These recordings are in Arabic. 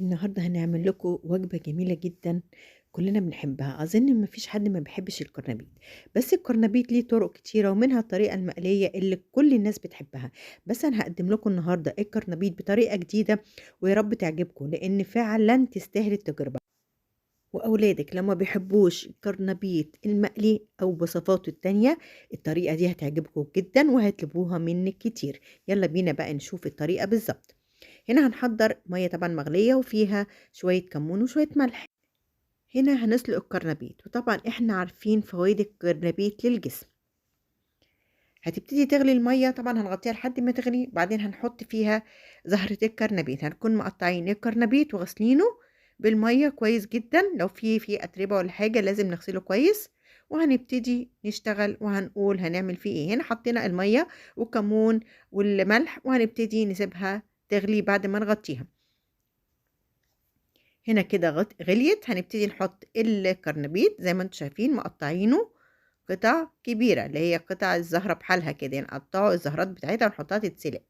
النهارده هنعمل لكم وجبة جميلة جدًا كلنا بنحبها، أظن ما فيش حد ما بيحبش الكرنبيط، بس الكرنبيط ليه طرق كتيرة ومنها الطريقة المقلية اللي كل الناس بتحبها، بس أنا هاقدم لكم النهارده الكرنبيط بطريقة جديدة ويا رب تعجبكم، لإن فعلًا تستاهل التجربة، وأولادك لو ما بيحبوش الكرنبيط المقلي أو بوصفاته التانية، الطريقة دي هتعجبكم جدًا وهيطلبوها منِّك كتير، يالّا بينا بقى نشوف الطريقة بالضبط. هنا هنحضّر مَيّة طبعًا مغلية وفيها شوية كمون وشوية ملح. هنا هنسلق الكرنبيط، وطبعًا إحنا عارفين فوايد الكرنبيط للجسم. هتبتدي تغلي المَيّة طبعًا هنغطّيها لحد ما تغلي، بعدين هنحط فيها زهرة الكرنبيط، هنكون مقطّعين الكرنبيط وغاسلينه بالمَيّة كويس جدًا، لو فيه أتربة والّا حاجة لازم نغسله كويس، وهنبتدي نشتغل وهنقول هنعمل فيه إيه. هنا حطينا المَيّة والكمون والملح وهنبتدي نسيبها تغلي بعد ما نغطّيها. هنا كده غليت هنبتدي نحط الكرنبيط زي ما أنتم شايفين مقطعينه قطع كبيرة اللي هي قطع الزهرة بحالها كده نقطعه الزهرات بتاعتها ونحطها تتسلق.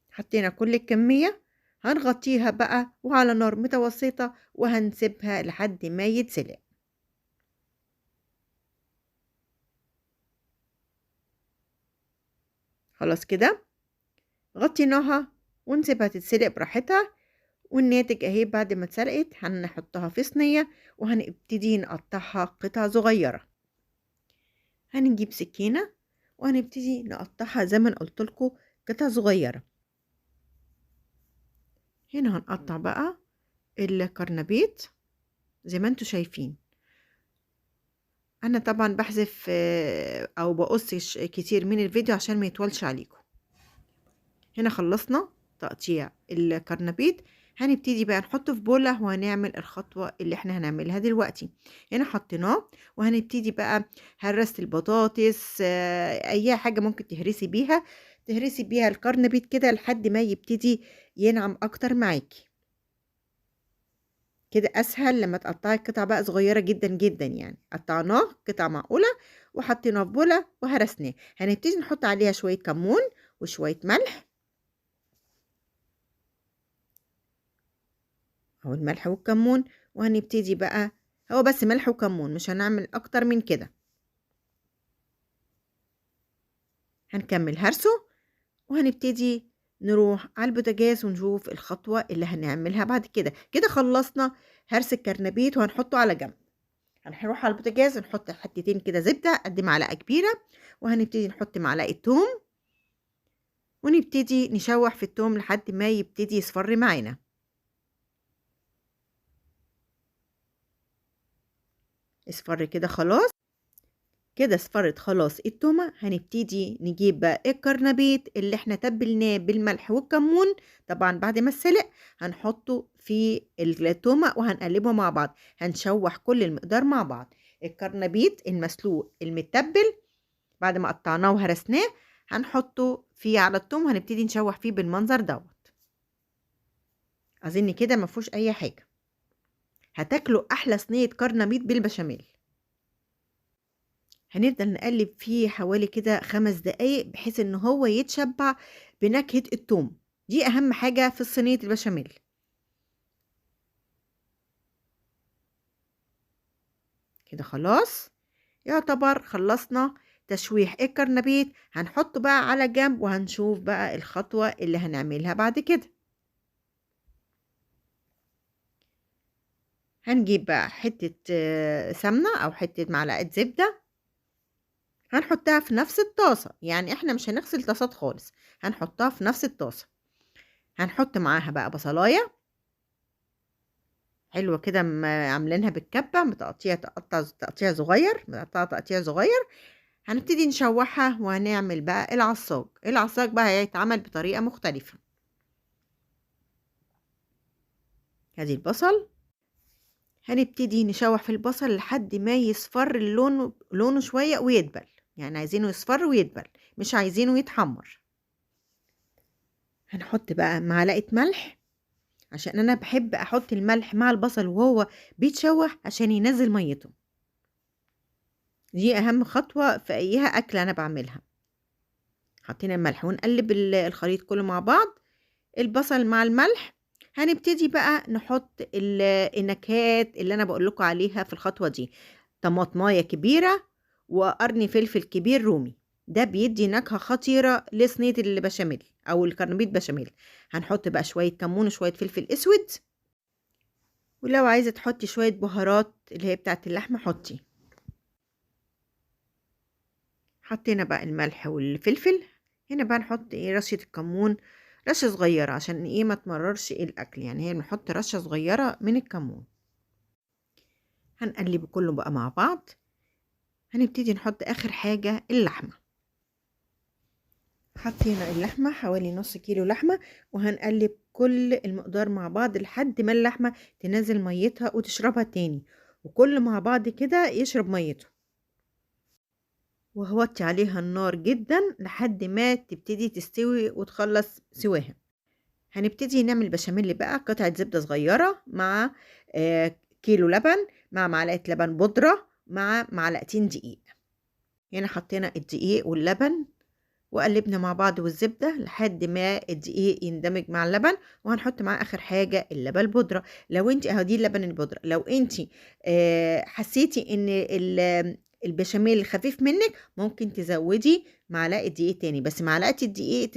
حطينا كل الكمية هنغطيها بقى وعلى نار متوسطة وهنسيبها لحد ما يتسلق. خلاص كده غطيناها ونسيبها تتسلق براحتها، والناتج أهي بعد ما اتسلقت هنحطها في صينية وهنبتدي نقطعها قطع صغيرة. هنجيب سكينة وهنبتدي نقطعها زي ما أنا قلت لكم قطع صغيرة. هنا هنقطع بقى الكرنبيط زي ما انتوا شايفين. أنا طبعا بحذف أو بقص كتير من الفيديو عشان ما يطولش عليكم. هنا خلصنا تقطيع الكرنبيط، هنبتدي بقى نحطه في بولة وهنعمل الخطوة اللي احنا هنعملها دلوقتي. هنا حطيناه وهنبتدي بقى هرسة البطاطس أي حاجة ممكن تهرسي بيها الكرنبيط كده لحد ما يبتدي ينعم أكتر معاكي. كده أسهل لما تقطعي قطع بقى صغيرة جدا جدا، يعني قطعناه قطع معقولة وحطيناه في بولة وهرسناه. هنبتدي نحط عليها شوية كمون وشوية ملح أهو الملح والكمون، وهنبتدي بقى هو بس ملح وكمون مش هنعمل أكتر من كده. هنكمل هرسه وهنبتدي نروح على البوتاجاز ونشوف الخطوة اللي هنعملها بعد كده. كده خلصنا هرس الكرنبيط وهنحطه على جنب. هنروح على البوتاجاز نحط حتتين كده زبدة قد معلقة كبيرة، وهنبتدي نحط معلقة توم ونبتدي نشوح في التوم لحد ما يبتدي يصفر معانا. اصفر كده خلاص. كده اصفرت خلاص التومة، هنبتدي نجيب بقى الكرنبيط اللي احنا تبلناه بالملح والكمون طبعا بعد ما اتسلق، هنحطه في التومة وهنقلبه مع بعض. هنشوح كل المقدار مع بعض، الكرنبيط المسلوق المتبل بعد ما قطعناه وهرسناه هنحطه فيه على التوم وهنبتدي نشوح فيه بالمنظر دوت. اظن كده ما فيهوش اي حاجة، هتاكلوا احلى صينية كرنبيط بالبشاميل. هنفضل نقلب فيه حوالي كده 5 دقايق بحيث إن هو يتشبع بنكهة التوم، دي أهم حاجة في صينية البشاميل. كده خلاص يعتبر خلصنا تشويح الكرنبيط، هنحطه بقى على جنب وهنشوف بقى الخطوة اللي هنعملها بعد كده. هنجيب بقى حتة سمنة أو حتة معلقة زبدة هنحطها في نفس الطاسة، يعني إحنا مش هنغسل طاسات خالص، هنحطها في نفس الطاسة. هنحط معاها بقى بصلاية حلوة كده عاملينها بالكبة تقطيع صغير، مقطعة تقطيع صغير. هنبتدي نشوحها وهنعمل بقى العصاج بقى هيتعمل بطريقة مختلفة. ادي البصل، هنبتدي نشوح في البصل لحد ما يصفر لونه شوية ويدبل، يعني عايزينه يصفر ويدبل مش عايزينه يتحمر. هنحط بقى معلقة ملح عشان انا بحب احط الملح مع البصل وهو بيتشوح عشان ينزل ميته، دي أهم خطوة في أيها أكلة أنا باعملها. حطينا الملح ونقلب الخليط كله مع بعض البصل مع الملح. هنبتدي بقى نحط النكهات اللي أنا باقول لكم عليها في الخطوة دي، طماطماية كبيرة وقرن فلفل كبير رومي، ده بيدّي نكهة خطيرة لصينية البشاميل أو الكرنبيط بشاميل. هنحط بقى شوية كمون وشوية فلفل أسود، ولو عايزة تحطّي شوية بهارات اللي هي بتاعة اللحمة حطّي. حطينا بقى الملح والفلفل، هنا بقى نحط رشة الكمون، رشة صغيرة عشان ما تمررش الأكل، يعني هي بنحط رشة صغيرة من الكمون. هنقلب كله بقى مع بعض. هنبتدي نحط آخر حاجة اللحمة. حطينا اللحمة حوالي نص كيلو لحمة، وهنقلب كل المقدار مع بعض لحد ما اللحمة تنزل ميتها وتشربها تاني، وكل مع بعض كده يشرب ميته. وهوطي عليها النار جدا لحد ما تبتدي تستوي وتخلص سواها. هنبتدي نعمل بشاميل بقى، قطعة زبدة صغيرة مع كيلو لبن مع معلقة لبن بودرة مع معلقتين دقيق. هنا حطينا الدقيق واللبن وقلبنا مع بعض والزبدة لحد ما الدقيق يندمج مع اللبن، وهنحط معاه آخر حاجة اللبن البودرة. لو انت اهو دي اللبن البودرة، لو انت حسيتي ان البشاميل خفيف منك ممكن تزودي معلقة دقيق تاني، بس معلقة الدقيق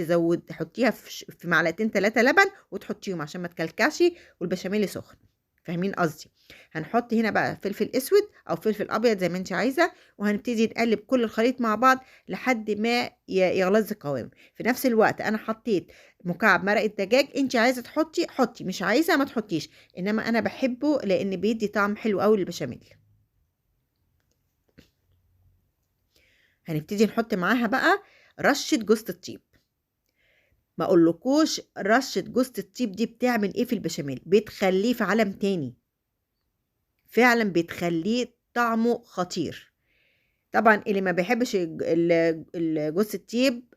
تحطيها في معلقتين 3 لبن وتحطيهم عشان ما تكلكعش والبشاميل سخن. فاهمين قصدي؟ هنحط هنا بقى فلفل اسود او فلفل ابيض زي ما انت عايزه، وهنبتدي نقلب كل الخليط مع بعض لحد ما يغلظ القوام. في نفس الوقت انا حطيت مكعب مرقه دجاج، انت عايزه تحطي حطي، مش عايزه ما تحطيش، انما انا بحبه لان بيدي طعم حلو قوي للبشاميل. هنبتدي نحط معاها بقى رشه جوز الطيب. ما اقولكوش رشه جوز الطيب دي بتعمل ايه في البشاميل، بتخليه في عالم تاني، فعلا بتخليه طعمه خطير. طبعا اللي ما بيحبش جوز الطيب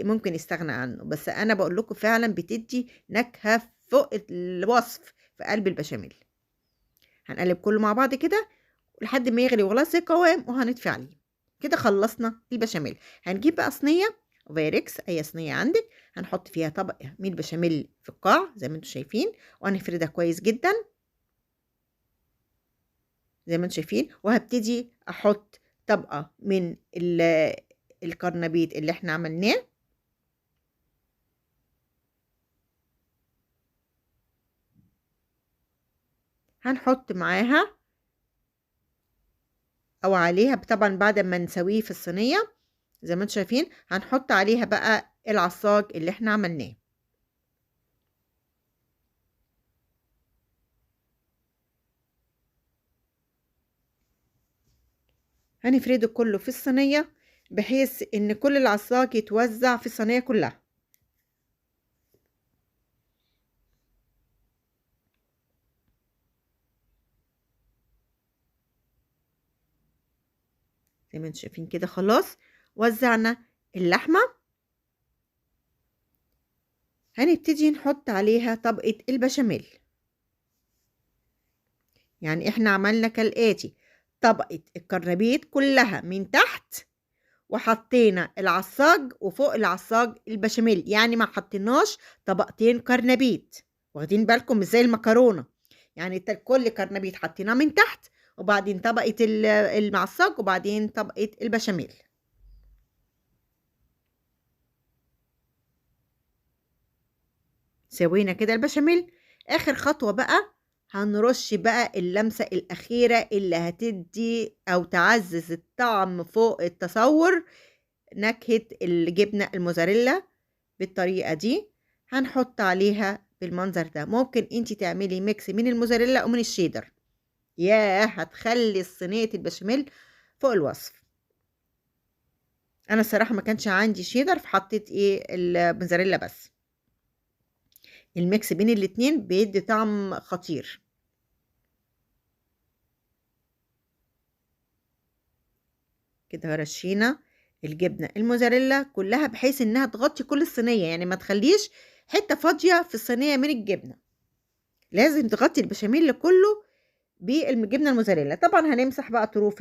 ممكن يستغنى عنه، بس انا بقول لكم فعلا بتدي نكهه فوق الوصف في قلب البشاميل. هنقلب كله مع بعض كده لحد ما يغلي وخلاص القوام، وهنطفي عليه. كده خلصنا البشاميل. هنجيب بقى صينيه فايركس، اي صينيه عندك، هنحط فيها طبقه من البشاميل في القاع زي ما انتم شايفين، وهنفردها كويس جدا زي ما انتم شايفين، وهبتدي احط طبقه من الكرنبيط اللي احنا عملناه. هنحط معاها او عليها طبعا بعد ما نسويه في الصينيه زي ما انتم شايفين، هنحط عليها بقى العصاج اللي احنا عملناه. هنفرده كله في الصينيه بحيث ان كل العصاج يتوزع في الصينيه كلها. زي ما انتم شايفين كده خلاص وزعنا اللحمه. هنبتدي نحط عليها طبقه البشاميل. يعني احنا عملنا كالآتي: طبقة الكرنبيط كلها من تحت، وحطينا العصاج وفوق العصاج البشاميل، يعني ما حطيناش طبقتين كرنبيط. واخدين بالكم مش زي المكرونة، يعني كل كرنبيط حطيناه من تحت وبعدين طبقة المعصاج وبعدين طبقة البشاميل. سوينا كده البشاميل. آخر خطوة بقى هنرش بقى اللمسة الأخيرة اللي هتدي أو تعزز الطعم فوق التصور، نكهة الجبنة الموزاريلا. بالطريقة دي هنحط عليها بالمنظر ده. ممكن انتي تعملي ميكس من الموزاريلا ومن الشيدر، ياه هتخلي صينية البشاميل فوق الوصف. انا الصراحة ما كانش عندي شيدر فحطيت الموزاريلا بس. الميكس بين الاتنين بيدي طعم خطير. كده رشينا الجبنة الموزاريلا كلها بحيث انها تغطي كل الصينية، يعني ما تخليش حتة فاضية في الصينية من الجبنة، لازم تغطي البشاميل كله بالجبنة الموزاريلا. طبعا هنمسح بقى طروف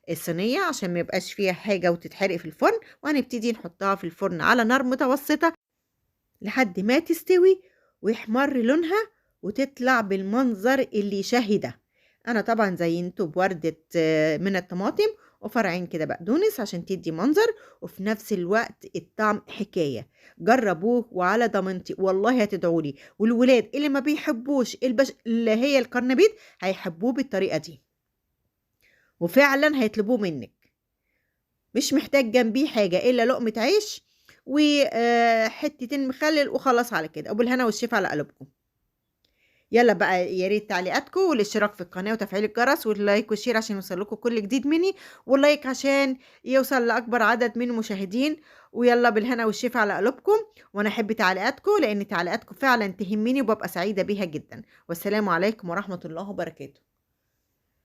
الصينية عشان ما يبقاش فيها حاجة وتتحرق في الفرن، وهنبتدي نحطها في الفرن على نار متوسطة لحد ما تستوي ويحمر لونها وتطلع بالمنظر اللي يشهي ده. أنا طبعًا زينته بوردة من الطماطم وفرعين كده بقدونس عشان تدّي منظر، وفي نفس الوقت الطعم حكاية. جرّبوه وعلى ضمانتي والله هتدعوا لي، والولاد اللي ما بيحبوش اللي هي القرنبيط هيحبوه بالطريقة دي، وفعلًا هيطلبوه منِّك. مش محتاج جنبيه حاجة إلا لقمة عيش و حتتين مخلل وخلاص على كده، وبالهنا والشفا على قلوبكم. يالّا بقى يا ريت تعليقاتكم والاشتراك في القناة وتفعيل الجرس واللايك والشير عشان يوصل لكم كل جديد مني، واللايك عشان يوصل لأكبر عدد من المشاهدين، ويالّا بالهنا والشفا على قلوبكم، وأنا أحب تعليقاتكم لإن تعليقاتكم فعلًا تهمني وبابقى سعيدة بيها جدًا، والسلام عليكم ورحمة الله وبركاته.